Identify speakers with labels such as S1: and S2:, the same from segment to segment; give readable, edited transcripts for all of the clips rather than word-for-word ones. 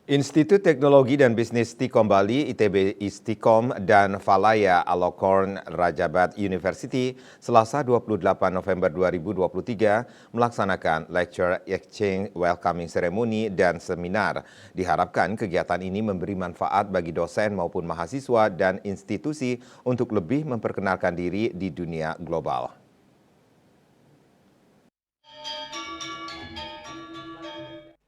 S1: Institut Teknologi dan Bisnis Stikom Bali, ITB Istikom, dan Valaya Allocorn Rajabat University, Selasa 28 November 2023, melaksanakan Lecture Exchange Welcoming Ceremony dan Seminar. Diharapkan kegiatan ini memberi manfaat bagi dosen maupun mahasiswa dan institusi untuk lebih memperkenalkan diri di dunia global.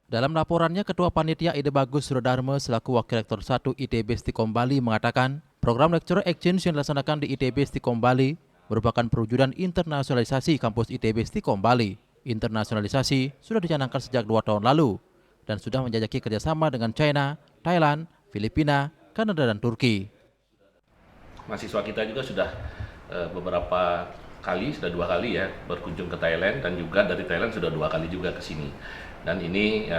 S2: Dalam laporannya, Ketua Panitia Ide Bagus Suradharma selaku Wakil Rektor 1 ITB Stikom Bali mengatakan, program Lecture Exchange yang dilaksanakan di ITB Stikom Bali merupakan perwujudan internasionalisasi kampus ITB Stikom Bali. Internasionalisasi sudah dicanangkan sejak 2 tahun lalu dan sudah menjajaki kerjasama dengan China, Thailand, Filipina, Kanada, dan Turki.
S3: Mahasiswa kita juga sudah beberapa kali, sudah 2 kali ya, berkunjung ke Thailand, dan juga dari Thailand sudah 2 kali juga ke sini. Dan ini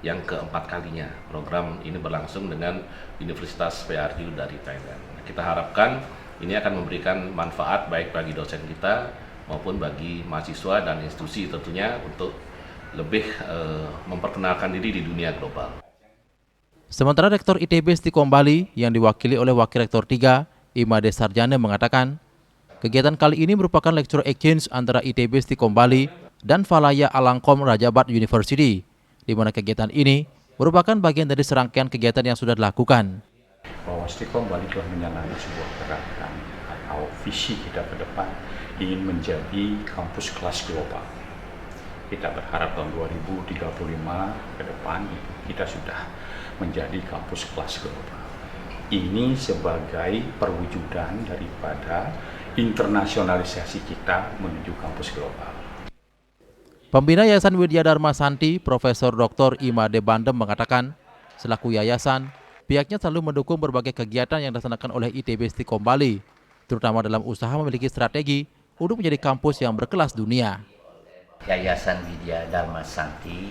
S3: yang keempat kalinya program ini berlangsung dengan Universitas PRU dari Thailand. Kita harapkan ini akan memberikan manfaat baik bagi dosen kita maupun bagi mahasiswa dan institusi tentunya untuk lebih memperkenalkan diri di dunia global.
S2: Sementara Rektor ITB Stikom Bali yang diwakili oleh Wakil Rektor 3, Imade Sarjana mengatakan, kegiatan kali ini merupakan lecture exchange antara ITB Stikom Bali dan Valaya Allocorn Rajabat University, di mana kegiatan ini merupakan bagian dari serangkaian kegiatan yang sudah dilakukan.
S4: Bahwa Stikom Bali telah menjalani sebuah gerakan atau visi kita ke depan ingin menjadi kampus kelas global. Kita berharap tahun 2035 ke depan kita sudah menjadi kampus kelas global. Ini sebagai perwujudan daripada internasionalisasi kita menuju kampus global.
S2: Pembina Yayasan Widya Dharma Santi, Profesor Dr. Imade Bandem mengatakan, selaku yayasan, pihaknya selalu mendukung berbagai kegiatan yang dilaksanakan oleh ITB Stikom Bali, terutama dalam usaha memiliki strategi untuk menjadi kampus yang berkelas dunia.
S5: Yayasan Widya Dharma Santi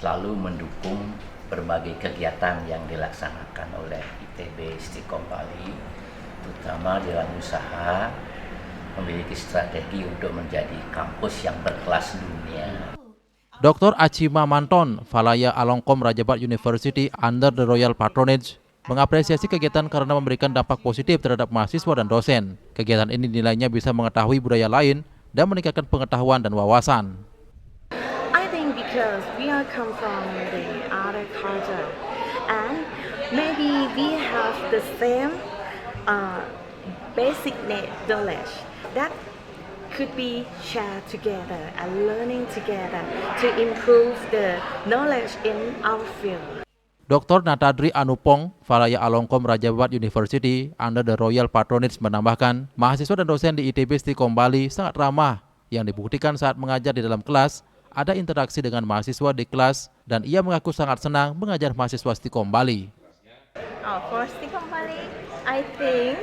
S5: selalu mendukung berbagai kegiatan yang dilaksanakan oleh ITB Stikom Bali, terutama dalam usaha memiliki strategi untuk menjadi kampus yang berkelas dunia.
S2: Dr. Achima Manton, Valaya Allocorn Rajabat University under the Royal Patronage, mengapresiasi kegiatan karena memberikan dampak positif terhadap mahasiswa dan dosen. Kegiatan ini nilainya bisa mengetahui budaya lain dan meningkatkan pengetahuan dan wawasan.
S6: I think because we are come from the other culture and maybe we have the same basic knowledge that could be shared together and learning together to improve the knowledge in our field.
S2: Dr. Natadri Anupong, Valaya Allocorn Rajabat University under the Royal Patronage menambahkan, mahasiswa dan dosen di ITB Stikom Bali sangat ramah yang dibuktikan saat mengajar di dalam kelas, ada interaksi dengan mahasiswa di kelas, dan ia mengaku sangat senang mengajar mahasiswa Stikom Bali.
S7: For Stikom Bali, I think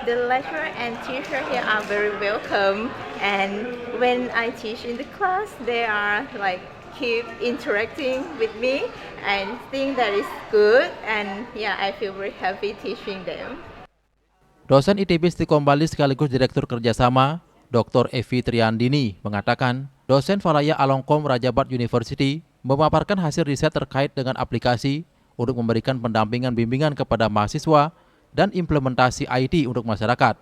S7: the lecturer and teacher here are very welcome, and when I teach in the class, they are like keep interacting with me and think that is good, and yeah, I feel very happy teaching them.
S2: Dosen ITB Stikom Bali sekaligus Direktur Kerjasama, Dr. Evi Triandini mengatakan, dosen Valaya Allocorn Rajabat University memaparkan hasil riset terkait dengan aplikasi untuk memberikan pendampingan bimbingan kepada mahasiswa dan implementasi IT untuk masyarakat.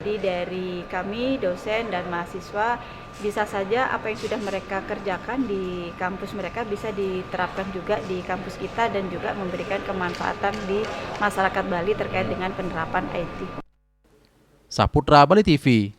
S8: Jadi dari kami, dosen dan mahasiswa, bisa saja apa yang sudah mereka kerjakan di kampus mereka bisa diterapkan juga di kampus kita dan juga memberikan kemanfaatan di masyarakat Bali terkait dengan penerapan IT.
S2: Saputra Bali TV.